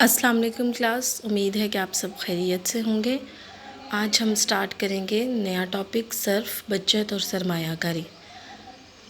अस्सलाम वालेकुम क्लास। उम्मीद है कि आप सब खैरियत से होंगे। आज हम स्टार्ट करेंगे नया टॉपिक सर्फ, बचत और सरमायाकारी।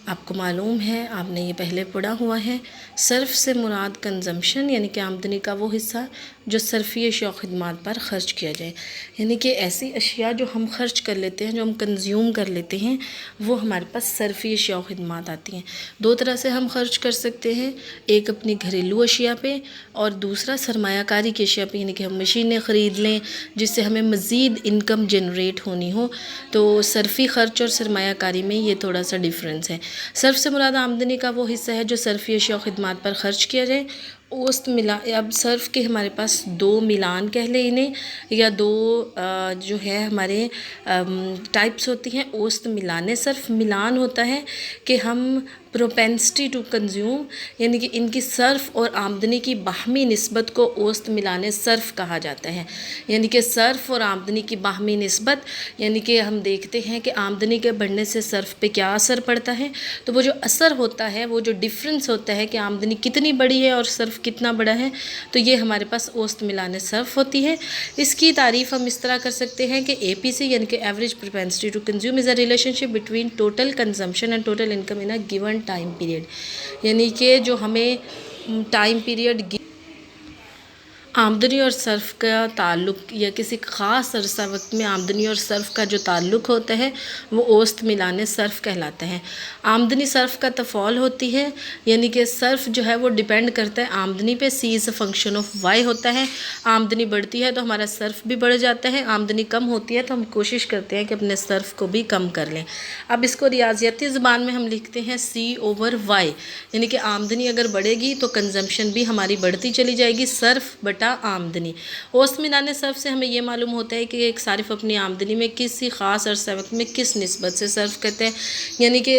आपको मालूम है, आपने ये पहले पढ़ा हुआ है। सर्फ से मुराद कंजम्पशन यानी कि आमदनी का वो हिस्सा जो सर्फी अशिया खिदमात पर ख़र्च किया जाए, यानी कि ऐसी अशिया जो हम खर्च कर लेते हैं, जो हम कंज्यूम कर लेते हैं, वो हमारे पास सर्फी अशिया खिदमात आती हैं। दो तरह से हम खर्च कर सकते हैं, एक अपनी घरेलू अशिया पे और दूसरा सरमायाकारी की अशिया पे, यानी कि हम मशीनें ख़रीद लें जिससे हमें मज़ीद इनकम जनरेट होनी हो। तो सर्फी ख़र्च और सरमायाकारी में ये थोड़ा सा डिफरेंस है। सर्फ से मुराद आमदनी का वो हिस्सा है जो सर्फी अशिया खिदमात पर ख़र्च किया जाए। औसत मिला, अब सर्फ के हमारे पास दो मिलान कह लें इन्हें, या दो जो है हमारे टाइप्स होती हैं। औसत मिलाने सर्फ मिलान होता है कि हम प्रोपेंसिटी टू कंज्यूम, यानी कि इनकी सर्फ और आमदनी की बाहमी निस्बत को औसत मिलाने सर्फ कहा जाता है। यानी कि सर्फ और आमदनी की बाहमी निस्बत, यानी कि हम देखते हैं कि आमदनी के बढ़ने से सर्फ पे क्या असर पड़ता है। तो वो जो असर होता है, वो जो डिफरेंस होता है कि आमदनी कितनी बड़ी है और सर्फ कितना बड़ा है, तो ये हमारे पास औसत मिलाने सर्फ होती है। इसकी तारीफ़ हम इस तरह कर सकते हैं कि APC यानी कि average propensity to consume is a relationship between total consumption and total income in a given time period. यानी कि जो हमें टाइम पीरियड आमदनी और सर्फ का ताल्लुक़, या किसी ख़ास अरसा वक्त में आमदनी और सर्फ का जो ताल्लुक़ होता है वो औसत मिलाने सर्फ कहलाता है। आमदनी सर्फ का तफ़ाल होती है, यानी कि सर्फ जो है वो डिपेंड करता है आमदनी पे। C is a function of Y होता है। आमदनी बढ़ती है तो हमारा सर्फ भी बढ़ जाता है, आमदनी कम होती है तो हम कोशिश करते हैं कि अपने सर्फ को भी कम कर लें। अब इसको रियाज़ियाती ज़बान में हम लिखते हैं C/Y, यानी कि आमदनी अगर बढ़ेगी तो कंजम्पशन भी हमारी बढ़ती चली जाएगी, सर्फ बटा आमदनी। औसत मिलाने सर्फ से हमें ये मालूम होता है कि एक सारिफ अपनी आमदनी में किसी ख़ास अरसा वक्त में किस निस्बत से सर्फ करते हैं। यानी कि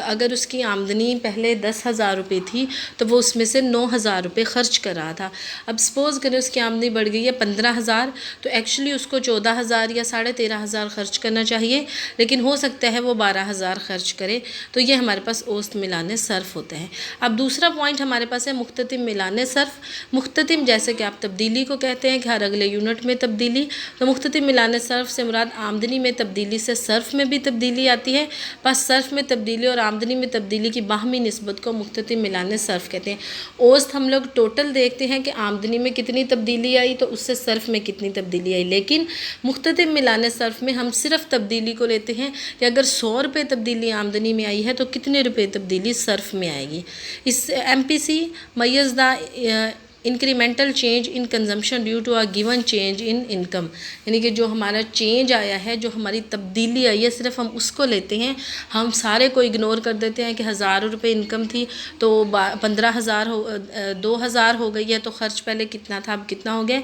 अगर उसकी आमदनी पहले 10,000 रुपये थी तो वो उसमें से 9,000 रुपये ख़र्च कर रहा था। अब सपोज़ करें उसकी आमदनी बढ़ गई है 15,000, तो एक्चुअली उसको 14,000 या 13,500 खर्च करना चाहिए, लेकिन हो सकता है वो 12,000 खर्च करे। तो ये हमारे पास औसत मिलाने सर्फ होता है। अब दूसरा पॉइंट हमारे पास है मुख्ततिम मिलाने सर्फ। मुख्ततिम जैसे कि आप तब्दीली को कहते हैं कि हर अगले यूनिट में तब्दीली, तो मुख्ततिम मिलाने सर्फ से मुराद आमदनी में तब्दीली से सर्फ में भी तब्दीली आती है। बस सर्फ में तब्दीली और आमदनी में तब्दीली की बाहमी निस्बत को मुख्ततिम मिलाने सर्फ कहते हैं। औसत हम लोग टोटल देखते हैं कि आमदनी में कितनी तब्दीली आई तो उससे सर्फ में कितनी तब्दीली आई, लेकिन मुख्ततिम मिलाने सर्फ में हम सिर्फ तब्दीली को लेते हैं कि अगर 100 रुपये तब्दीली आमदनी में आई है तो कितने रुपये तब्दीली सर्फ में आएगी। इस MPC means the incremental change in consumption due to a given change in income, यानी कि जो हमारा चेंज आया है, जो हमारी तब्दीली आई है, सिर्फ हम उसको लेते हैं। हम सारे को इग्नोर कर देते हैं कि 1,000 रुपये इनकम थी तो 15,000 हो 2,000 हो गई है, तो ख़र्च पहले कितना था अब कितना हो गया।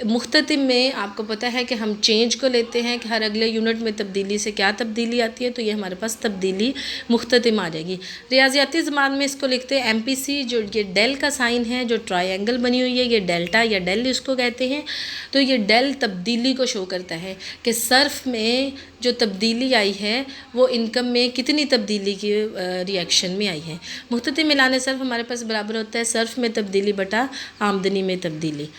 मुख्ततिम में आपको पता है कि हम चेंज को लेते हैं कि हर अगले यूनिट में तब्दीली से क्या तब्दीली आती है, तो ये हमारे पास तब्दीली मुख्ततिम आ जाएगी। रियाज़ियाती ज़बान में इसको लिखते हैं MPC, जो ये डेल का साइन है, जो ट्रायंगल बनी हुई है, ये डेल्टा या डेल इसको कहते हैं। तो ये डेल तब्दीली को शो करता है कि सर्फ में जो तब्दीली आई है वो इनकम में कितनी तब्दीली की रिएक्शन में आई है। मुख्ततिम मिलाने सर्फ हमारे पास बराबर होता है सर्फ में तब्दीली बटा आमदनी में तब्दीली।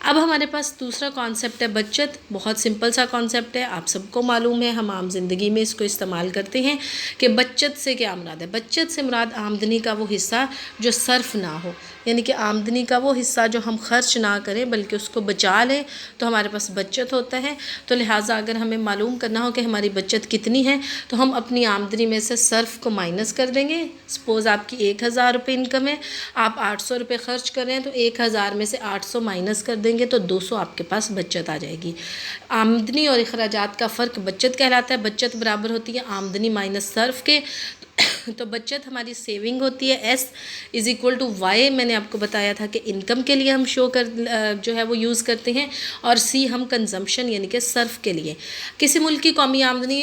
अब हमारे पास दूसरा कॉन्सेप्ट है बचत। बहुत सिंपल सा कॉन्सेप्ट है, आप सबको मालूम है, हम आम ज़िंदगी में इसको इस्तेमाल करते हैं कि बचत से क्या मुराद है। बचत से मुराद आमदनी का वो हिस्सा जो सर्फ ना हो, यानी कि आमदनी का वो हिस्सा जो हम खर्च ना करें बल्कि उसको बचा लें, तो हमारे पास बचत होता है। तो लिहाजा अगर हमें मालूम करना हो कि हमारी बचत कितनी है, तो हम अपनी आमदनी में से सर्फ को माइनस कर देंगे। सपोज़ आपकी 1,000 रुपये इनकम है, आप 800 रुपये खर्च कर रहे हैं, तो 1,000 में से 800 माइनस कर देंगे तो 200 आपके पास बचत आ जाएगी। आमदनी और अखराजात का फ़र्क बचत कहलाता है। बचत बराबर होती है आमदनी माइनस सर्फ के। तो बचत हमारी सेविंग होती है, S = Y। मैंने आपको बताया था कि इनकम के लिए हम शो कर जो है वो यूज़ करते हैं, और C हम कंजम्पशन यानी कि सर्फ के लिए। किसी मुल्क की कौमी आमदनी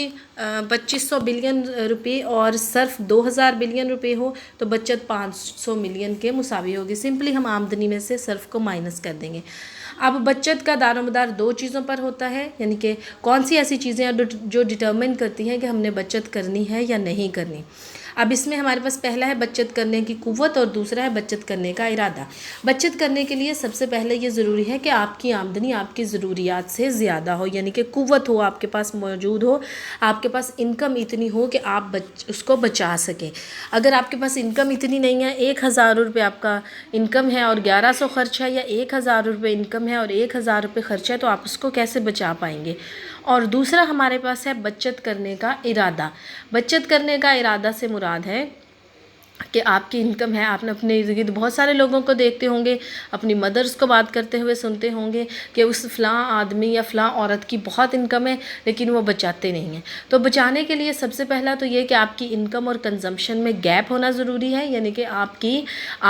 2,500 बिलियन रुपये और सर्फ 2,000 बिलियन रुपये हो तो बचत 500 मिलियन के मुसावी होगी। सिंपली हम आमदनी में से सर्फ को माइनस कर देंगे। अब बचत का दारोमदार दो चीज़ों पर होता है, यानी कि कौन सी ऐसी चीज़ें हैं जो डिटर्मिन करती हैं कि हमने बचत करनी है या नहीं करनी। اب اس میں ہمارے پاس پہلا ہے بچت کرنے کی قوت اور دوسرا ہے بچت کرنے کا ارادہ۔ بچت کرنے کے لیے سب سے پہلے یہ ضروری ہے کہ آپ کی آمدنی آپ کی ضروریات سے زیادہ ہو، یعنی کہ قوت ہو آپ کے پاس موجود ہو، آپ کے پاس انکم اتنی ہو کہ آپ اس کو بچا سکیں۔ اگر آپ کے پاس انکم اتنی نہیں ہے، 1,000 روپے آپ کا انکم ہے اور 1100 خرچ ہے، یا 1,000 روپے انکم ہے اور 1,000 روپے خرچ ہے، تو آپ اس کو کیسے بچا پائیں گے؟ اور دوسرا ہمارے پاس ہے بچت کرنے کا ارادہ۔ بچت کرنے کا ارادہ سے مراد ہے کہ آپ کی انکم ہے، آپ نے اپنے ارد گرد بہت سارے لوگوں کو دیکھتے ہوں گے، اپنی مدرس کو بات کرتے ہوئے سنتے ہوں گے کہ اس فلاں آدمی یا فلاں عورت کی بہت انکم ہے لیکن وہ بچاتے نہیں ہیں۔ تو بچانے کے لیے سب سے پہلا تو یہ کہ آپ کی انکم اور کنزمپشن میں گیپ ہونا ضروری ہے، یعنی کہ آپ کی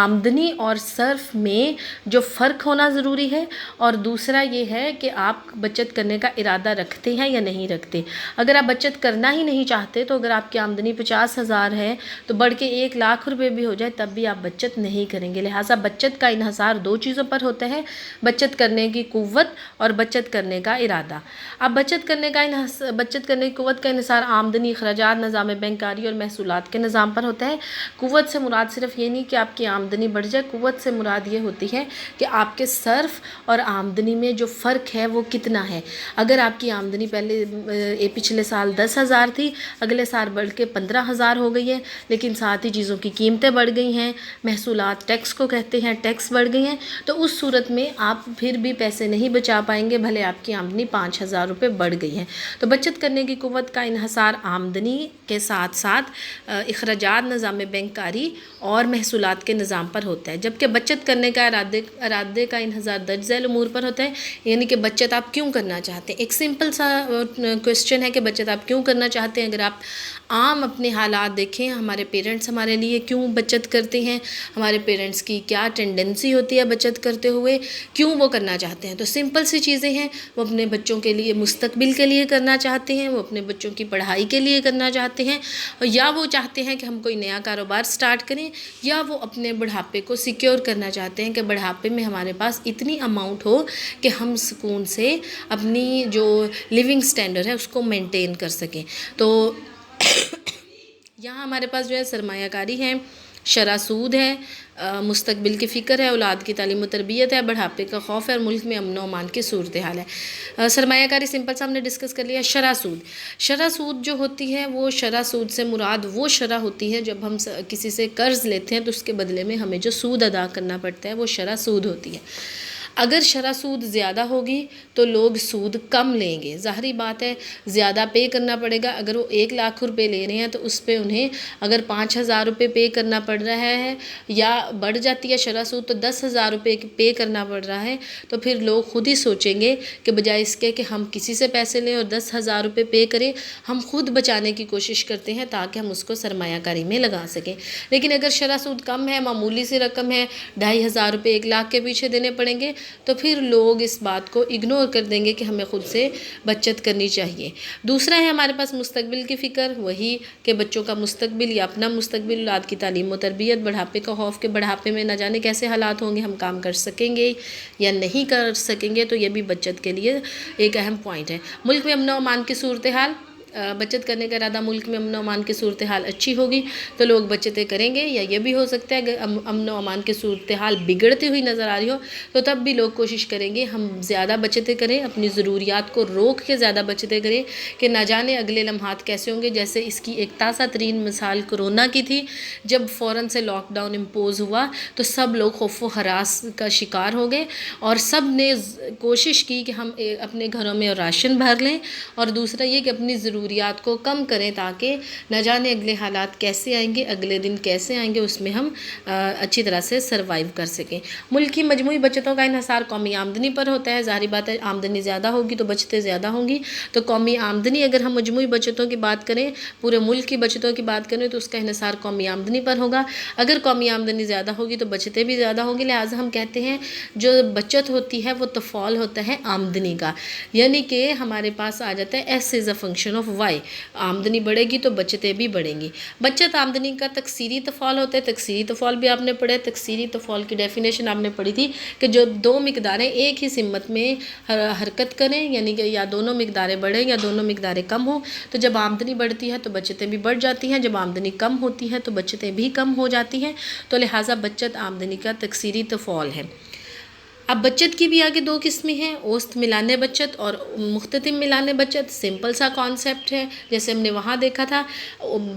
آمدنی اور صرف میں جو فرق ہونا ضروری ہے، اور دوسرا یہ ہے کہ آپ بچت کرنے کا ارادہ رکھتے ہیں یا نہیں رکھتے۔ اگر آپ بچت کرنا ہی نہیں چاہتے تو اگر آپ کی آمدنی 50,000 ہے تو بڑھ کے 1,00,000 روپے بھی ہو جائے تب بھی آپ بچت نہیں کریں گے۔ لہٰذا بچت کا انحصار دو چیزوں پر ہوتا ہے، بچت کرنے کی قوت اور بچت کرنے کا ارادہ۔ اب بچت کرنے کی قوت کا انحصار آمدنی، اخراجات، نظام بینک کاری اور محصولات کے نظام پر ہوتا ہے۔ قوت سے مراد صرف یہ نہیں کہ آپ کی آمدنی بڑھ جائے، قوت سے مراد یہ ہوتی ہے کہ آپ کے صرف اور آمدنی میں جو فرق ہے وہ کتنا ہے۔ اگر آپ کی آمدنی پچھلے سال 10,000 تھی، اگلے سال بڑھ کے 15,000 ہو گئی ہے، لیکن ساتھ ہی چیزوں کی قیمتیں بڑھ گئی ہیں، محصولات ٹیکس کو کہتے ہیں، ٹیکس بڑھ گئی ہیں، تو اس صورت میں آپ پھر بھی پیسے نہیں بچا پائیں گے بھلے آپ کی آمدنی 5,000 روپے بڑھ گئی ہے۔ تو بچت کرنے کی قوت کا انحصار آمدنی کے ساتھ ساتھ اخراجات، نظام بینک کاری اور محصولات کے نظام پر ہوتا ہے، جبکہ بچت کرنے کا ارادے کا انحصار درج ذیل امور پر ہوتا ہے، یعنی کہ بچت آپ کیوں کرنا چاہتے ہیں۔ ایک سمپل سا کویسچن ہے کہ بچت آپ کیوں کرنا چاہتے ہیں۔ اگر آپ عام اپنے حالات دیکھیں، ہمارے پیرنٹس ہمارے لیے کیوں بچت کرتے ہیں، ہمارے پیرنٹس کی کیا ٹینڈنسی ہوتی ہے بچت کرتے ہوئے، کیوں وہ کرنا چاہتے ہیں، تو سمپل سی چیزیں ہیں۔ وہ اپنے بچوں کے لیے، مستقبل کے لیے کرنا چاہتے ہیں، وہ اپنے بچوں کی پڑھائی کے لیے کرنا چاہتے ہیں، یا وہ چاہتے ہیں کہ ہم کوئی نیا کاروبار سٹارٹ کریں، یا وہ اپنے بڑھاپے کو سیکیور کرنا چاہتے ہیں کہ بڑھاپے میں ہمارے پاس اتنی اماؤنٹ ہو کہ ہم سکون سے اپنی جو لیونگ سٹینڈرڈ ہے اس کو مینٹین کر سکیں۔ تو یہاں ہمارے پاس جو ہے سرمایہ کاری ہے، شرح سود ہے، مستقبل کی فکر ہے، اولاد کی تعلیم و تربیت ہے، بڑھاپے کا خوف ہے، اور ملک میں امن و امان کی صورتحال ہے۔ سرمایہ کاری سمپل سا ہم نے ڈسکس کر لیا۔ شرح سود، شرح سود جو ہوتی ہے وہ شرح سود سے مراد وہ شرح ہوتی ہے جب ہم کسی سے قرض لیتے ہیں تو اس کے بدلے میں ہمیں جو سود ادا کرنا پڑتا ہے وہ شرح سود ہوتی ہے۔ اگر شرح سود زیادہ ہوگی تو لوگ سود کم لیں گے، ظاہری بات ہے زیادہ پے کرنا پڑے گا۔ اگر وہ 1,00,000 روپے لے رہے ہیں تو اس پہ انہیں اگر 5,000 روپے پے کرنا پڑ رہا ہے، یا بڑھ جاتی ہے شرح سود تو 10,000 روپے پے کرنا پڑ رہا ہے، تو پھر لوگ خود ہی سوچیں گے کہ بجائے اس کے کہ ہم کسی سے پیسے لیں اور 10,000 روپے پے کریں، ہم خود بچانے کی کوشش کرتے ہیں تاکہ ہم اس کو سرمایہ کاری میں لگا سکیں۔ لیکن اگر شرح سود کم ہے، معمولی سی رقم ہے، 2,500 روپے 1,00,000 کے پیچھے دینے پڑیں گے، تو پھر لوگ اس بات کو اگنور کر دیں گے کہ ہمیں خود سے بچت کرنی چاہیے۔ دوسرا ہے ہمارے پاس مستقبل کی فکر، وہی کہ بچوں کا مستقبل یا اپنا مستقبل، اولاد کی تعلیم و تربیت، بڑھاپے کا خوف کہ بڑھاپے میں نہ جانے کیسے حالات ہوں گے، ہم کام کر سکیں گے یا نہیں کر سکیں گے، تو یہ بھی بچت کے لیے ایک اہم پوائنٹ ہے۔ ملک میں امن و امان کی صورتحال، بچت کرنے کا ارادہ ملک میں امن و امان کی صورتحال اچھی ہوگی تو لوگ بچتیں کریں گے، یا یہ بھی ہو سکتا ہے اگر امن و امان کی صورتحال بگڑتی ہوئی نظر آ رہی ہو تو تب بھی لوگ کوشش کریں گے ہم زیادہ بچتیں کریں، اپنی ضروریات کو روک کے زیادہ بچتیں کریں کہ نہ جانے اگلے لمحات کیسے ہوں گے۔ جیسے اس کی ایک تازہ ترین مثال کرونا کی تھی، جب فوراً سے لاک ڈاؤن امپوز ہوا تو سب لوگ خوف و ہراس کا شکار ہو گئے، اور سب نے کوشش کی کہ ہم اپنے گھروں میں راشن بھر لیں، اور دوسرا یہ کہ اپنی ضروریات کو کم کریں تاکہ نہ جانے اگلے حالات کیسے آئیں گے، اگلے دن کیسے آئیں گے، اس میں ہم اچھی طرح سے سروائیو کر سکیں۔ ملک کی مجموعی بچتوں کا انحصار قومی آمدنی پر ہوتا ہے، ظاہری بات ہے آمدنی زیادہ ہوگی تو بچتیں زیادہ ہوں گی، تو قومی آمدنی اگر ہم مجموعی بچتوں کی بات کریں، پورے ملک کی بچتوں کی بات کریں تو اس کا انحصار قومی آمدنی پر ہوگا۔ اگر قومی آمدنی زیادہ ہوگی تو بچتیں بھی زیادہ ہوں گی، لہٰذا ہم کہتے ہیں جو بچت ہوتی ہے وہ تفعول ہوتا ہے آمدنی کا، یعنی کہ ہمارے پاس آ جاتا ہے S is a function of of Y, आमदनी बढ़ेगी तो बचतें भी बढ़ेंगी। बचत आमदनी का तकसीरी तफाल होता है, तकसीरी तफाल भी आपने पढ़ा, तकसीरी तफाल की डेफिनेशन आपने पढ़ी थी कि जो दो मिकदारें एक ही सिमत में हरकत करें, यानी कि या दोनों मिकदारें बढ़ें या दोनों मिकदारें कम हो, तो जब आमदनी बढ़ती है तो बचतें भी बढ़ जाती हैं, जब आमदनी कम होती है तो बचतें भी कम हो जाती हैं। तो लिहाजा बचत आमदनी का तकसीरी तफाल है। अब बचत की भी आगे दो किस्में हैं, औसत मिलाने बचत और मुख्ततिम मिलाने बचत। सिंपल सा कॉन्सेप्ट है, जैसे हमने वहाँ देखा था,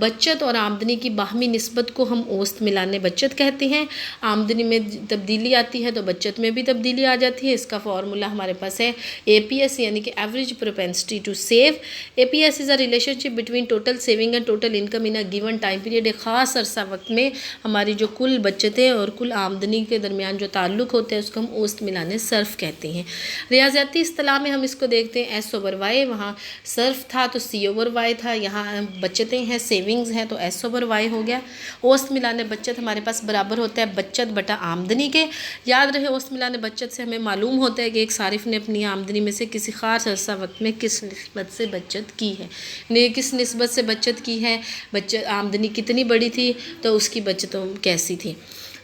बचत और आमदनी की बाहमी निस्बत को हम औसत मिलाने बचत कहते हैं। आमदनी में तब्दीली आती है तो बचत में भी तब्दीली आ जाती है। इसका फार्मूला हमारे पास है APS, यानी कि average propensity to save. APS is a relationship between total saving and total income in a given time period. एक ख़ास अरसा वक्त में हमारी जो कुल बचतें और कुल आमदनी के दरमियान जो ताल्लुक़ होते हैं उसको हम औसत मिलाने सर्फ कहते हैं। रियाज़ियाती इस्तिलाह में हम इसको देखते हैं S/Y, वहाँ सर्फ था तो C/Y था, यहाँ बचतें हैं, सेविंग्स हैं तो S/Y हो गया। औसत मिलाने बचत हमारे पास बराबर होता है बचत बटा आमदनी के। याद रहे औसत मिलाने बचत से हमें मालूम होता है कि एक सारिफ ने अपनी आमदनी में से किसी ख़ास अरसा वक्त में किस निस्बत से बचत की है, किस निस्बत से बचत की है, बचत आमदनी कितनी बड़ी थी तो उसकी बचतों कैसी थी।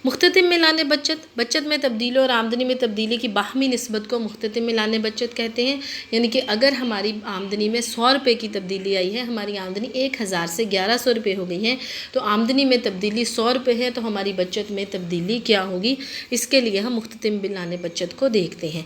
मुख्ततिम मिलाने बचत, बचत में तब्दीली और आमदनी में तब्दीली की बाहमी निस्बत को मुख्ततिम मिलाने बचत कहते हैं। यानी कि अगर हमारी आमदनी में 100 रुपये की तब्दीली आई है, हमारी आमदनी 1000 से 1100 रुपये हो गई है, तो आमदनी में तब्दीली 100 रुपये है तो हमारी बचत में तब्दीली क्या होगी, इसके लिए हम मुख्ततिम मिलाने बचत को देखते हैं।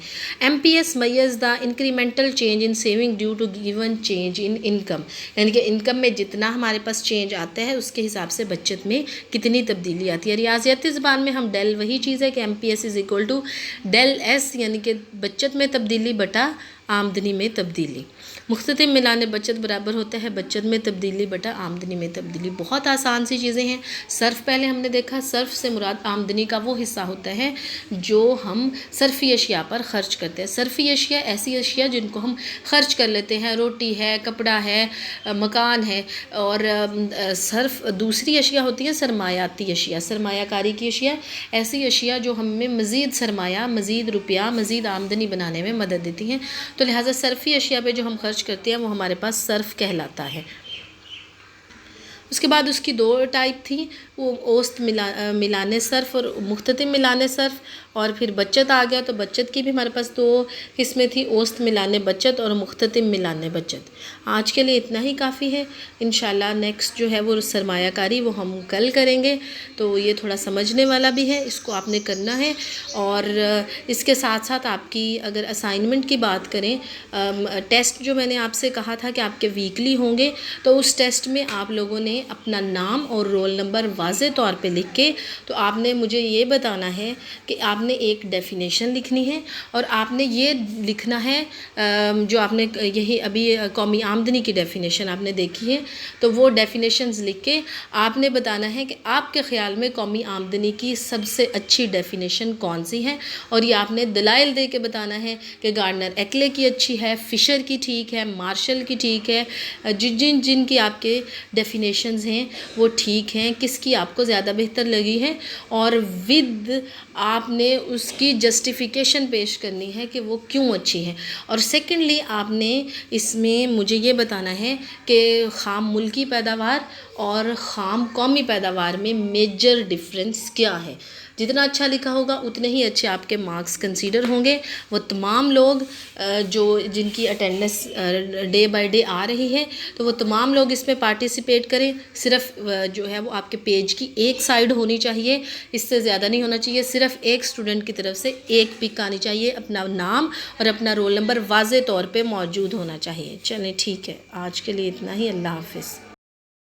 MPS means the incremental change in saving due to given change in income, यानी कि इनकम में जितना हमारे पास चेंज आता है उसके हिसाब से बचत में कितनी तब्दीली आती है। रियाज़ियाती ज़बान में हम डेल वही चीज़ है कि MPS is equal to del S, यानी कि बचत में तब्दीली बटा आमदनी में तब्दीली। मुख्ततिम मिलाने बचत बराबर होता है बचत में तब्दीली बटा आमदनी में तब्दीली। बहुत आसान सी चीज़ें हैं। सर्फ पहले हमने देखा, सर्फ से मुराद आमदनी का वो हिस्सा होता है जो हम सर्फी अशिया पर ख़र्च करते हैं। सर्फी अशिया ऐसी अशिया जिनको हम ख़र्च कर लेते हैं, रोटी है, कपड़ा है, मकान है। और सर्फ दूसरी अशिया होती है सरमायाती अशिया, सरमायाकारी की अशिया, ऐसी अशिया जो हमें मज़ीद सरमाया, मज़ीद रुपया, मज़ीद आमदनी बनाने में मदद देती हैं। तो लिहाजा सर्फी अशिया पे जो हम खर्च करते हैं वो हमारे पास सर्फ कहलाता है। उसके बाद उसकी दो टाइप थी, वो औसत मिलाने सर्फ और मुख्ततिम मिलाने सर्फ। और फिर बचत आ गया तो बचत की भी हमारे पास दो किस्में थी, औसत मिलाने बचत और मुख्ततिम मिलाने बचत। आज के लिए इतना ही काफ़ी है। इंशाल्लाह नेक्स्ट जो है वो सरमायाकारी वो हम कल करेंगे, तो ये थोड़ा समझने वाला भी है, इसको आपने करना है। और इसके साथ साथ आपकी अगर असाइनमेंट की बात करें, टेस्ट जो मैंने आपसे कहा था कि आपके वीकली होंगे, तो उस टेस्ट में आप लोगों ने अपना नाम और रोल नंबर वाज़े तौर पे लिख के, तो आपने मुझे ये बताना है कि आपने एक डेफिनेशन लिखनी है और आपने ये लिखना है जो आपने यही अभी कौमी आमदनी की डेफिनेशन आपने देखी है, तो वो डेफिनेशंस लिख के आपने बताना है कि आपके ख़्याल में कौमी आमदनी की सबसे अच्छी डेफिनेशन कौन सी है। और ये आपने दलाइल दे के बताना है कि गार्डनर एक्ले की अच्छी है, फ़िशर की ठीक है, मार्शल की ठीक है, जिनकी आपके डेफिनेशंस हैं वो ठीक हैं, किसकी आपको ज़्यादा बेहतर लगी है, और विद आपने उसकी जस्टिफिकेशन पेश करनी है कि वो क्यों अच्छी है। और सेकेंडली आपने इसमें मुझे ये बताना है कि ख़ाम मुल्की पैदावार और ख़ाम कौमी पैदावार में मेजर डिफरेंस क्या है। जितना अच्छा लिखा होगा उतने ही अच्छे आपके मार्क्स कंसीडर होंगे। वो तमाम लोग जो जिनकी अटेंडेंस डे बाय डे आ रही है, तो वो तमाम लोग इसमें पार्टिसिपेट करें। सिर्फ जो है वो आपके पेज की एक साइड होनी चाहिए, इससे ज़्यादा नहीं होना चाहिए। सिर्फ एक स्टूडेंट की तरफ से एक पिक आनी चाहिए, अपना नाम और अपना रोल नंबर वाज़े तौर पे मौजूद होना चाहिए। चलें ठीक है, आज के लिए इतना ही। अल्लाह हाफ़िज़।